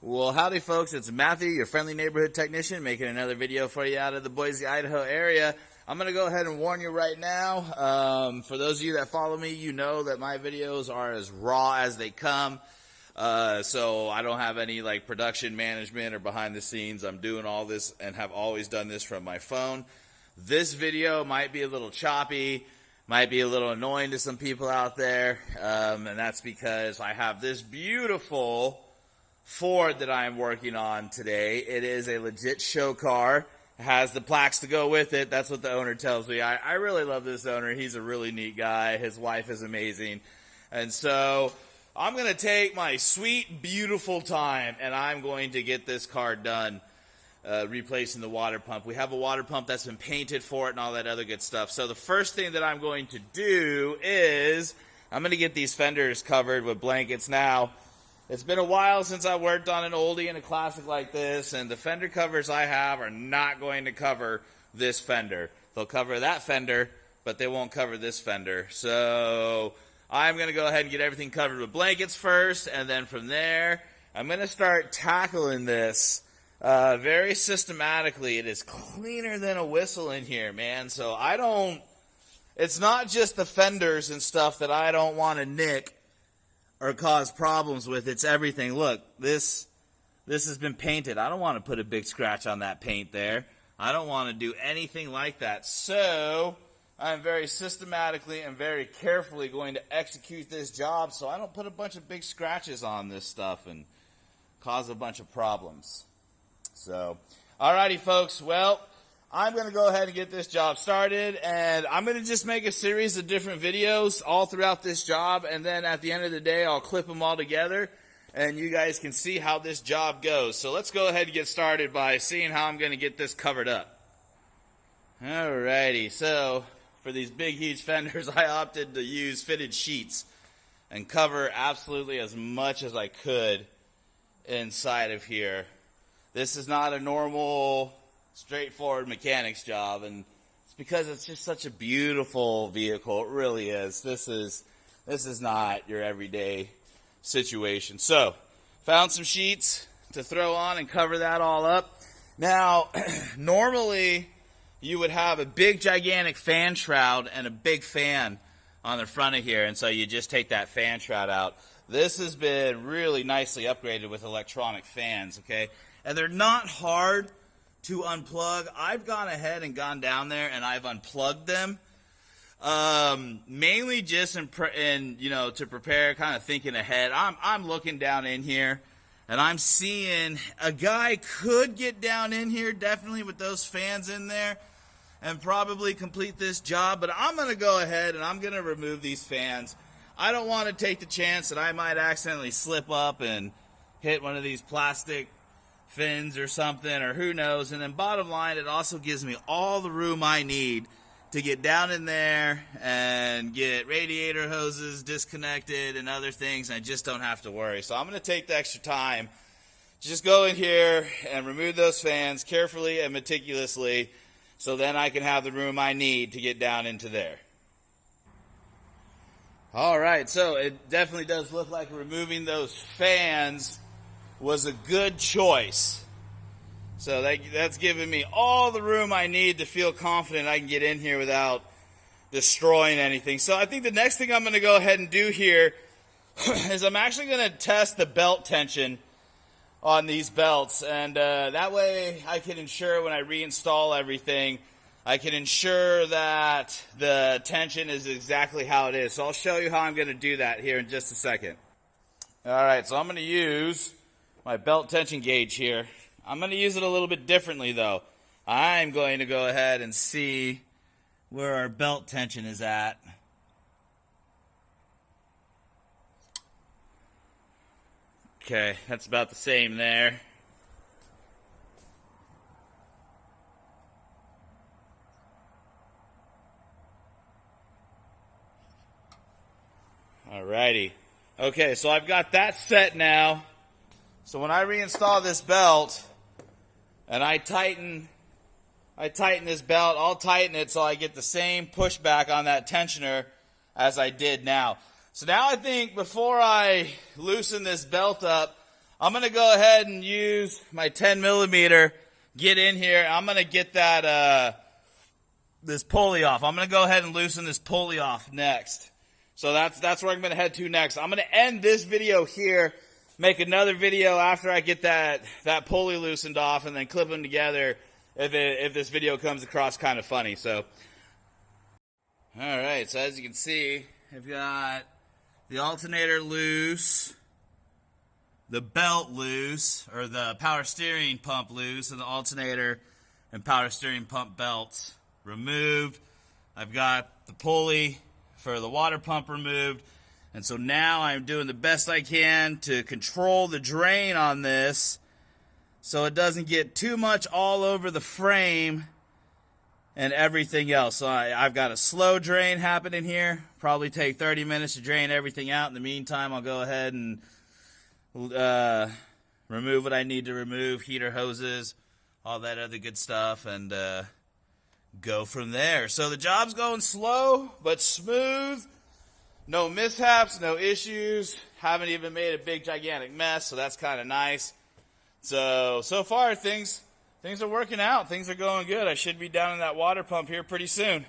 Well, howdy folks, it's Matthew, your friendly neighborhood technician, making another video for you out of the Boise, Idaho area. I'm going to go ahead and warn you right now. For those of you that follow me, you know that my videos are as raw as they come. So I don't have any like production management or behind the scenes. I'm doing all this and have always done this from my phone. This video might be a little choppy, might be a little annoying to some people out there, and that's because I have this beautiful Ford that I'm working on today. It is a legit show car. It has the plaques to go with it. That's what the owner tells me. I really love this owner. He's a really neat guy. His wife is amazing. And so I'm going to take my sweet, beautiful time, and I'm going to get this car done, replacing the water pump. We have a water pump that's been painted for it and all that other good stuff. So the first thing that I'm going to do is I'm going to get these fenders covered with blankets. Now, it's been a while since I worked on an oldie and a classic like this, and the fender covers I have are not going to cover this fender. They'll cover that fender, but they won't cover this fender. So I'm going to go ahead and get everything covered with blankets first, and then from there, I'm going to start tackling this very systematically. It is cleaner than a whistle in here, man. So it's not just the fenders and stuff that I don't want to nick or cause problems with. It's everything. Look, this has been painted. I don't want to put a big scratch on that paint there. I don't want to do anything like that. So I'm very systematically and very carefully going to execute this job so I don't put a bunch of big scratches on this stuff and cause a bunch of problems. So, alrighty folks, well, I'm going to go ahead and get this job started, and I'm going to just make a series of different videos all throughout this job, and then at the end of the day, I'll clip them all together, and you guys can see how this job goes. So let's go ahead and get started by seeing how I'm going to get this covered up. Alrighty, so for these big, huge fenders, I opted to use fitted sheets and cover absolutely as much as I could inside of here. This is not a normal, straightforward mechanic's job, and it's because it's just such a beautiful vehicle. It really is. This is not your everyday situation. So, found some sheets to throw on and cover that all up. Now, normally you would have a big gigantic fan shroud and a big fan on the front of here, and so you just take that fan shroud out. This has been really nicely upgraded with electronic fans, okay? And they're not hard to unplug. I've gone ahead and gone down there and I've unplugged them, mainly just to prepare, kind of thinking ahead. I'm looking down in here and I'm seeing a guy could get down in here definitely with those fans in there and probably complete this job, but I'm going to go ahead and I'm going to remove these fans. I don't want to take the chance that I might accidentally slip up and hit one of these plastic fins or something, or who knows. And then bottom line, it also gives me all the room I need to get down in there and get radiator hoses disconnected and other things. I just don't have to worry. So I'm going to take the extra time, just go in here and remove those fans carefully and meticulously, so then I can have the room I need to get down into there. Alright, so it definitely does look like removing those fans was a good choice. So that's giving me all the room I need to feel confident I can get in here without destroying anything. So I think the next thing I'm going to go ahead and do here is I'm actually going to test the belt tension on these belts. And that way I can ensure when I reinstall everything, I can ensure that the tension is exactly how it is. So I'll show you how I'm going to do that here in just a second. Alright, so I'm going to use my belt tension gauge here. I'm going to use it a little bit differently though. I'm going to go ahead and see where our belt tension is at. Okay, that's about the same there. Alrighty. Okay, so I've got that set now. So when I reinstall this belt and I tighten this belt, I'll tighten it so I get the same pushback on that tensioner as I did now. So now I think before I loosen this belt up, I'm going to go ahead and use my 10 millimeter, get in here. I'm going to get that, this pulley off. I'm going to go ahead and loosen this pulley off next. So that's where I'm going to head to next. I'm going to end this video here, make another video after I get that pulley loosened off, and then clip them together if this video comes across kind of funny. So, all right, so as you can see, I've got the alternator loose, the belt loose, or the power steering pump loose, and the alternator and power steering pump belts removed. I've got the pulley for the water pump removed. And so now I'm doing the best I can to control the drain on this so it doesn't get too much all over the frame and everything else. So I've got a slow drain happening here. Probably take 30 minutes to drain everything out. In the meantime, I'll go ahead and remove what I need to remove, heater hoses, all that other good stuff, and go from there. So the job's going slow but smooth. No mishaps, no issues. Haven't even made a big gigantic mess, so that's kind of nice. So far things are working out. Things are going good. I should be down in that water pump here pretty soon.